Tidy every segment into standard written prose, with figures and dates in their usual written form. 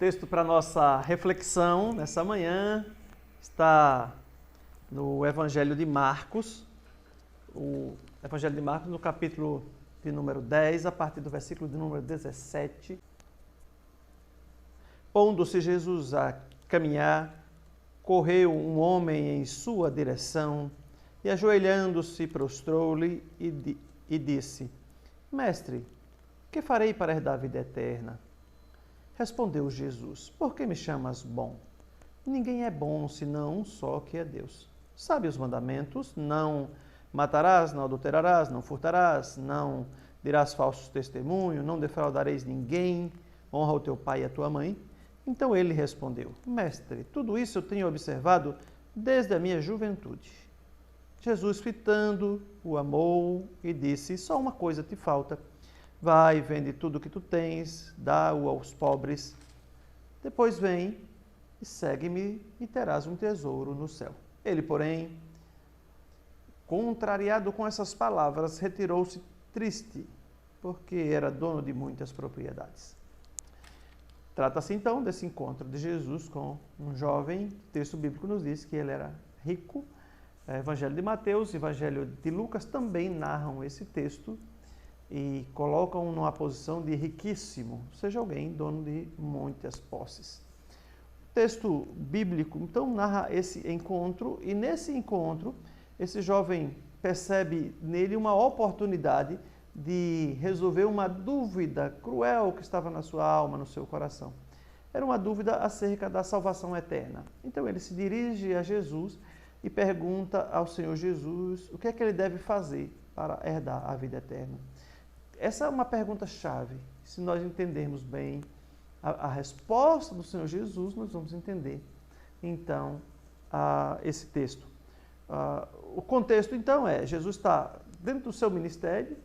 Texto para nossa reflexão nessa manhã está no Evangelho de Marcos, o Evangelho de Marcos no capítulo de número 10, a partir do versículo de número 17. Pondo-se Jesus a caminhar, correu um homem em sua direção e, ajoelhando-se, prostrou-lhe e disse: Mestre, que farei para herdar a vida eterna? Respondeu Jesus: Por que me chamas bom? Ninguém é bom senão um só, que é Deus. Sabe os mandamentos? Não matarás, não adulterarás, não furtarás, não dirás falsos testemunhos, não defraudareis ninguém, honra o teu pai e a tua mãe. Então ele respondeu: Mestre, tudo isso eu tenho observado desde a minha juventude. Jesus, fitando, o amou e disse: Só uma coisa te falta. Vai, vende tudo o que tu tens, dá-o aos pobres. Depois vem e segue-me e terás um tesouro no céu. Ele, porém, contrariado com essas palavras, retirou-se triste, porque era dono de muitas propriedades. Trata-se então desse encontro de Jesus com um jovem. O texto bíblico nos diz que ele era rico. O Evangelho de Mateus e o Evangelho de Lucas também narram esse texto e colocam numa posição de riquíssimo, ou seja, alguém dono de muitas posses. O texto bíblico então narra esse encontro, e nesse encontro esse jovem percebe nele uma oportunidade de resolver uma dúvida cruel que estava na sua alma, no seu coração. Era uma dúvida acerca da salvação eterna. Então ele se dirige a Jesus e pergunta ao Senhor Jesus o que é que ele deve fazer para herdar a vida eterna. Essa é uma pergunta-chave. Se nós entendermos bem a resposta do Senhor Jesus, nós vamos entender, então, esse texto. O contexto, então, Jesus está dentro do seu ministério,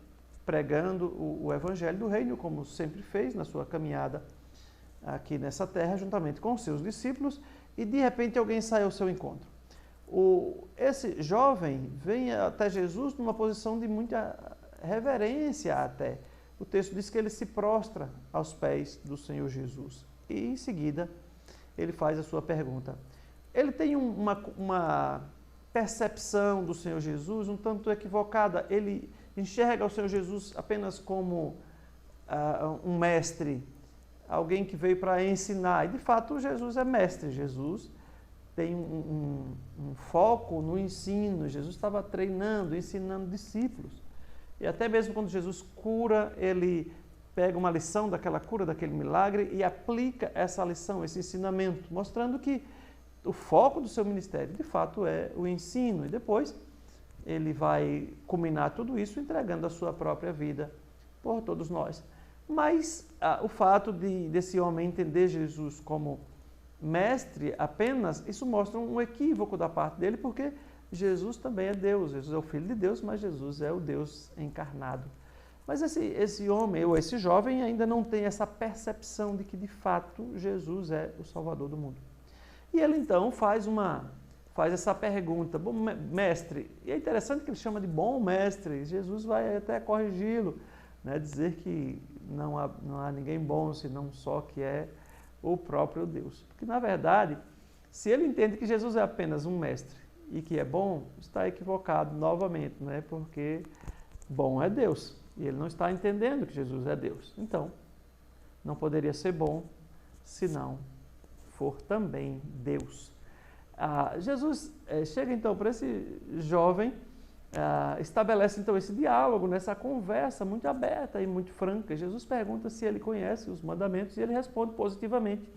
pregando o Evangelho do Reino, como sempre fez na sua caminhada aqui nessa terra, juntamente com os seus discípulos, e de repente alguém sai ao seu encontro. Esse jovem vem até Jesus numa posição de muita reverência até. O texto diz que ele se prostra aos pés do Senhor Jesus. E em seguida ele faz a sua pergunta. Ele tem uma percepção do Senhor Jesus um tanto equivocada. Ele enxerga o Senhor Jesus apenas como um mestre, alguém que veio para ensinar. E de fato Jesus é mestre. Jesus tem um foco no ensino. Jesus estava treinando, ensinando discípulos. E até mesmo quando Jesus cura, ele pega uma lição daquela cura, daquele milagre, e aplica essa lição, esse ensinamento, mostrando que o foco do seu ministério, de fato, é o ensino. E depois ele vai culminar tudo isso entregando a sua própria vida por todos nós. Mas o fato desse homem entender Jesus como mestre apenas, isso mostra um equívoco da parte dele, porque Jesus também é Deus. Jesus é o Filho de Deus, mas Jesus é o Deus encarnado. Mas esse homem, ou esse jovem, ainda não tem essa percepção de que, de fato, Jesus é o Salvador do mundo. E ele, então, faz essa pergunta: bom, mestre, e é interessante que ele chama de bom mestre. Jesus vai até corrigi-lo, né, dizer que não há ninguém bom, senão só que é o próprio Deus. Porque, na verdade, se ele entende que Jesus é apenas um mestre e que é bom, está equivocado novamente, né? Porque bom é Deus, e ele não está entendendo que Jesus é Deus. Então, não poderia ser bom se não for também Deus. Jesus chega então para esse jovem, estabelece então esse diálogo, nessa conversa muito aberta e muito franca. Jesus pergunta se ele conhece os mandamentos e ele responde positivamente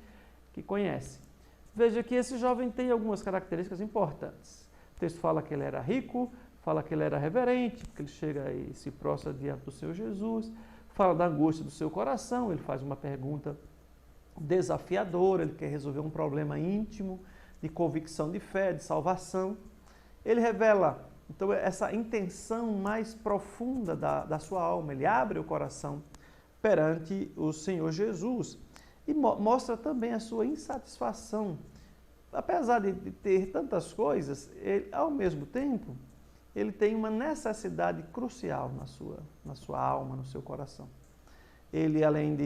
que conhece. Veja que esse jovem tem algumas características importantes. O texto fala que ele era rico, fala que ele era reverente, porque ele chega e se prostra diante do Senhor Jesus, fala da angústia do seu coração, ele faz uma pergunta desafiadora, ele quer resolver um problema íntimo, de convicção de fé, de salvação. Ele revela, então, essa intenção mais profunda da sua alma, ele abre o coração perante o Senhor Jesus e mostra também a sua insatisfação. Apesar de ter tantas coisas, ele, ao mesmo tempo, ele tem uma necessidade crucial na sua alma, no seu coração. ele, além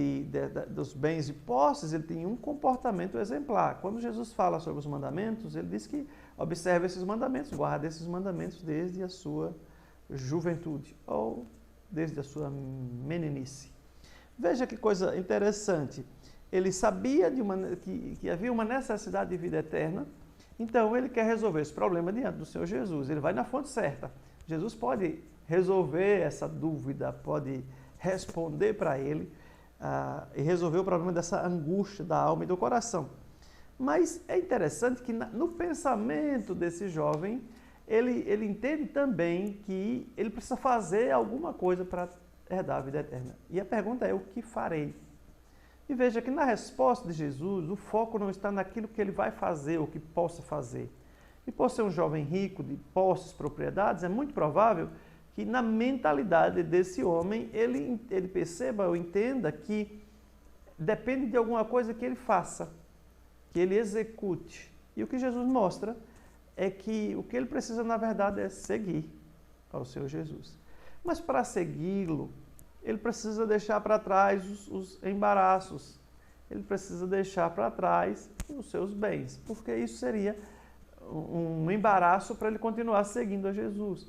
dos bens e posses, ele tem um comportamento exemplar. Quando Jesus fala sobre os mandamentos, ele diz que observa esses mandamentos, guarda esses mandamentos desde a sua juventude ou desde a sua meninice. Veja que coisa interessante. Ele sabia que havia uma necessidade de vida eterna, então ele quer resolver esse problema diante do Senhor Jesus. Ele vai na fonte certa. Jesus pode resolver essa dúvida, pode responder para ele e resolver o problema dessa angústia da alma e do coração. Mas é interessante que no pensamento desse jovem, ele entende também que ele precisa fazer alguma coisa para herdar a vida eterna. E a pergunta é: o que farei? E veja que na resposta de Jesus, o foco não está naquilo que ele vai fazer ou que possa fazer. E por ser um jovem rico, de posses, propriedades, é muito provável que na mentalidade desse homem ele perceba ou entenda que depende de alguma coisa que ele faça, que ele execute. E o que Jesus mostra é que o que ele precisa, na verdade, é seguir ao Senhor Jesus. Mas para segui-lo, ele precisa deixar para trás os embaraços, ele precisa deixar para trás os seus bens, porque isso seria um embaraço para ele continuar seguindo a Jesus.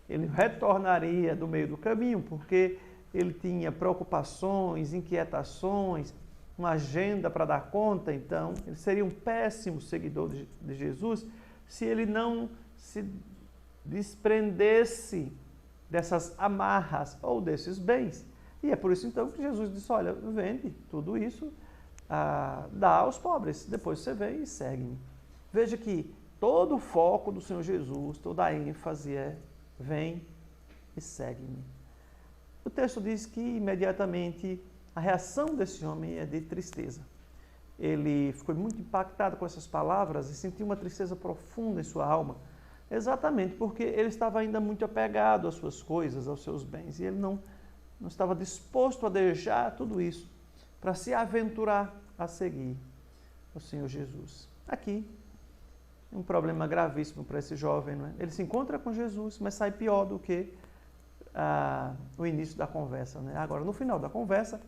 Ele retornaria do meio do caminho, porque ele tinha preocupações, inquietações, uma agenda para dar conta, então ele seria um péssimo seguidor de Jesus se ele não se desprendesse dessas amarras ou desses bens. E é por isso então que Jesus disse: olha, vende tudo isso, dá aos pobres, depois você vem e segue-me. Veja que todo o foco do Senhor Jesus, toda a ênfase é: vem e segue-me. O texto diz que imediatamente a reação desse homem é de tristeza. Ele ficou muito impactado com essas palavras e sentiu uma tristeza profunda em sua alma, exatamente porque ele estava ainda muito apegado às suas coisas, aos seus bens, e ele não estava disposto a deixar tudo isso para se aventurar a seguir o Senhor Jesus. Aqui, um problema gravíssimo para esse jovem, não é? Ele se encontra com Jesus, mas sai pior do que o início da conversa, né? Agora, no final da conversa,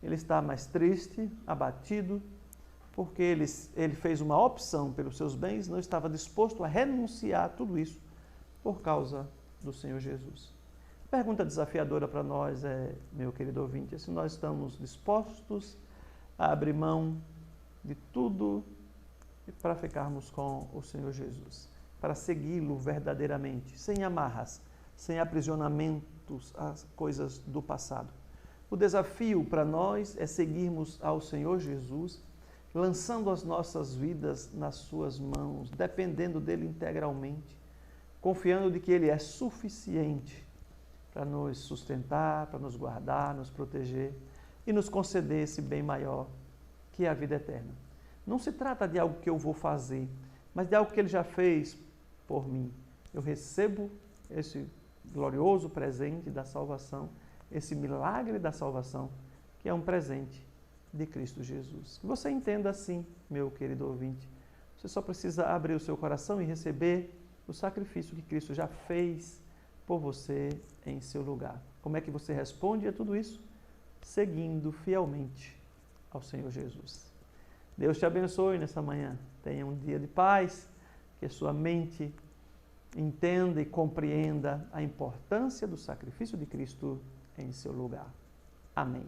ele está mais triste, abatido, porque ele fez uma opção pelos seus bens, não estava disposto a renunciar a tudo isso por causa do Senhor Jesus. A pergunta desafiadora para nós meu querido ouvinte, é se nós estamos dispostos a abrir mão de tudo para ficarmos com o Senhor Jesus, para segui-lo verdadeiramente, sem amarras, sem aprisionamentos às coisas do passado. O desafio para nós é seguirmos ao Senhor Jesus, lançando as nossas vidas nas suas mãos, dependendo dele integralmente, confiando de que ele é suficiente para nos sustentar, para nos guardar, nos proteger e nos conceder esse bem maior, que é a vida eterna. Não se trata de algo que eu vou fazer, mas de algo que ele já fez por mim. Eu recebo esse glorioso presente da salvação, esse milagre da salvação, que é um presente de Cristo Jesus. Que você entenda assim, meu querido ouvinte. Você só precisa abrir o seu coração e receber o sacrifício que Cristo já fez por você em seu lugar. Como é que você responde a tudo isso? Seguindo fielmente ao Senhor Jesus. Deus te abençoe nessa manhã. Tenha um dia de paz, que a sua mente entenda e compreenda a importância do sacrifício de Cristo em seu lugar. Amém.